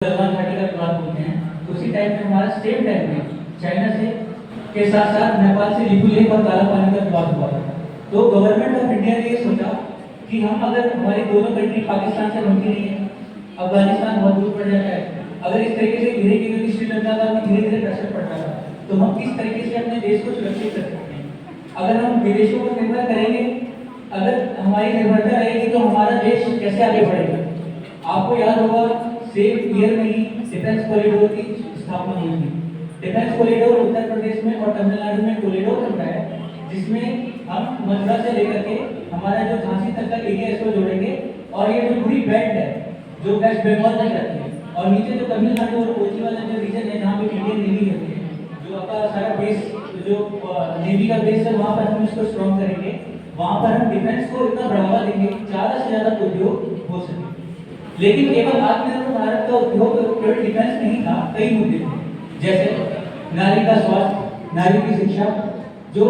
गलवान घाटी का बात बोलते हैं, उसी टाइम में हमारा सेम टाइम में चाइना से के साथ साथ नेपाल से लिपू लेक और काला पानी का विवाद हुआ था। तो गवर्नमेंट ऑफ इंडिया ने ये सोचा कि हम अगर हमारी दोनों कंट्री पाकिस्तान से बनती नहीं है, अफगानिस्तान बहुत दूर पड़ जाता है, अगर इस तरीके से धीरे धीरे श्रीलंका का भी धीरे धीरे प्रेशर पड़ रहा है, तो हम किस तरीके से अपने देश को सुरक्षित कर सकते हैं। अगर हम विदेशों पर निर्भर करेंगे, अगर हमारी निर्भरता रहेगी तो हमारा देश कैसे आगे बढ़ेगा। आपको याद होगा सेम ईयर में ही डिफेंस कॉरिडोर की स्थापना हुई थी। डिफेंस कॉरिडोर उत्तर प्रदेश में और तमिलनाडु में कॉरिडोर बन रहा है, जिसमें हम मथुरा से लेकर के हमारा जो झांसी तक का एरिया इसको जोड़ेंगे, और ये जो पूरी बेल्ट है जो वेस्ट बंगाल तक जाती है, और नीचे जो तमिलनाडु और कोची वाला जो रीजन है जहाँ पे इंडियन नेवी रहती है, जो आपका सारा बेस जो नेवी का बेस है, वहाँ पर हम इसको स्ट्रॉन्ग करेंगे। वहाँ पर हम डिफेंस को इतना बढ़ावा देंगे, ज़्यादा से ज़्यादा उद्योग हो सके। लेकिन केवल आत्मनिर्भर भारत का उद्योग केवल डिफेंस नहीं था, कई मुद्दे थे, जैसे नारी का स्वास्थ्य, नारी की शिक्षा, जो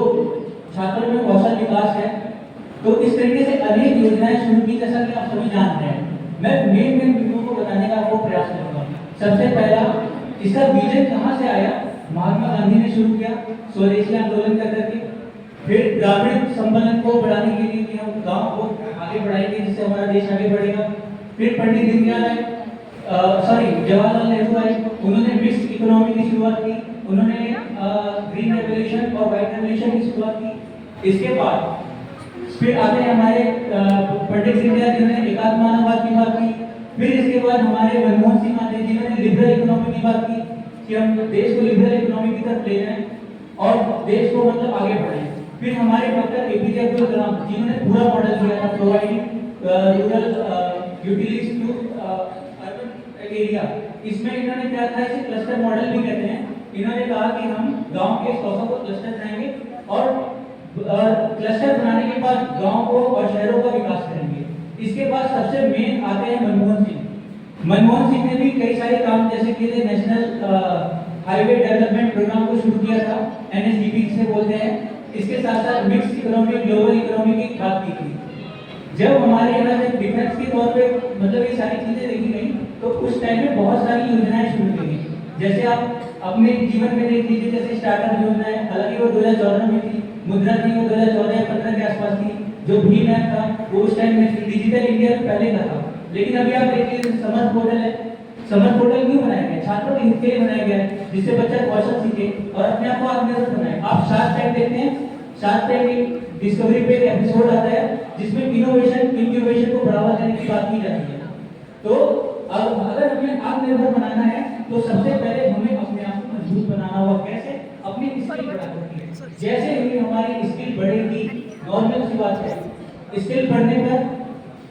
छात्रों में कौशल विकास है। तो इस तरीके से अनेक योजनाएं शुरू की, जैसा कि आप सभी जानते हैं। मैं मेन बिंदुओं को बताने का आपको प्रयास करूंगा। सबसे पहला, इसका विजन कहाँ से आया? महात्मा गांधी ने शुरू किया स्वदेशी आंदोलन कर करके। फिर ग्रामीण संबंध को बढ़ाने के लिए कि हम गांव को आगे बढ़ाएंगे, जिससे हमारा देश आगे बढ़ेगा। फिर पंडित दीनदयाल जवाहरलाल नेहरू आए, उन्होंने मिक्स्ड इकोनॉमी की शुरुआत की, उन्होंने ग्रीन रेवोल्यूशन और व्हाइट रेवोल्यूशन की शुरुआत की। इसके बाद फिर आते हैं हमारे पंडित दीनदयाल जिन्होंने एकात्म मानववाद की बात की। फिर इसके बाद हमारे मनमोहन सिंह माने जिन्होंने लिबरल इकोनॉमी की बात की कि हम देश को लिबरल इकोनॉमी की तरफ ले जाएं और देश को मतलब आगे बढ़ाएं। फिर हमारे डॉक्टर एपीजे अब्दुल कलाम जिन्होंने पूरा मॉडल दिया था, providing rural utilities to urban area. इसमें इन्होंने क्या था, इसे क्लस्टर मॉडल भी कहते हैं। इन्होंने कहा कि हम गांव के 100 को क्लस्टर बनाएंगे और क्लस्टर बनाने के बाद गांव को और शहरों का विकास करेंगे। इसके बाद सबसे मेन आते हैं मनमोहन सिंह। मनमोहन सिंह ने भी कई सारे काम जैसे कि नेशनल हाईवे डेवलपमेंट प्रोग्राम को शुरू किया था, एनएसडीपी जिसे बोलते हैं। इसके साथ साथ मिक्स इकोनॉमी, ग्लोबल इकोनॉमी की बात की थी। जब हमारे यहाँ से डिफेंस के तौर पे मतलब ये सारी चीजें देखी गई, तो उस टाइम में बहुत सारी योजनाएं शुरू की गई। जैसे आप अपने जीवन में देख लीजिए, जैसे स्टार्टअप योजना है, हालांकि वो 2014 में थी, मुद्रा थी वो 2014-15 के आसपास थी। जो भीम ऐप था वो उस टाइम में थी, डिजिटल इंडिया पहले का था। लेकिन अभी आप देखिए समर्थ पोर्टल है। समर्थ पोर्टल क्यों बनाया गया? छात्रों के हित के लिए बनाया गया है, जिससे बच्चा कौशल सीखे और अपने आप को आत्मनिर्भर बनाए। आप शार्क टैंक देखते हैं, शार्क टैंक डिस्कवरी पे एक एपिसोड आता है जिसमें इनोवेशन इंक्यूबेशन को बढ़ावा देने की बात की जाती है। तो अब अगर हमें आत्मनिर्भर बनाना है तो सबसे पहले हमें अपने आप को मजबूत बनाना होगा। कैसे? अपनी स्किल बढ़ाकर के। जैसे ही हमारी स्किल बढ़ेगी, नॉर्मल सी बात है, स्किल बढ़ने पर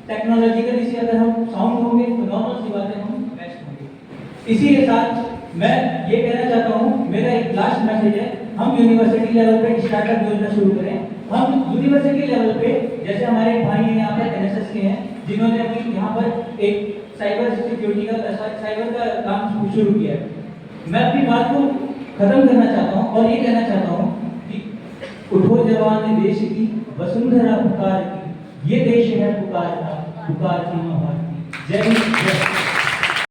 टेक्नोलॉजिकली से अगर हम साउंड होंगे तो नॉर्मल सी बात है हम बेस्ट होंगे। इसी के साथ मैं ये कहना चाहता हूँ, मेरा एक लास्ट मैसेज है, हम यूनिवर्सिटी लेवल पे स्टार्टअप योजना शुरू करें। हम यूनिवर्सिटी लेवल पे, जैसे हमारे भाई हैं यहाँ पर एनएसएस के हैं, जिन्होंने अभी यहाँ पर एक साइबर सिक्योरिटी का साइबर का काम शुरू किया है। मैं अपनी बात को खत्म करना चाहता हूँ और ये कहना चाहता हूँ कि उठो जवान देश की वसुंधरा पुकार की, ये देश है पुकार का, पुकार की मां भारती। जय हिंद।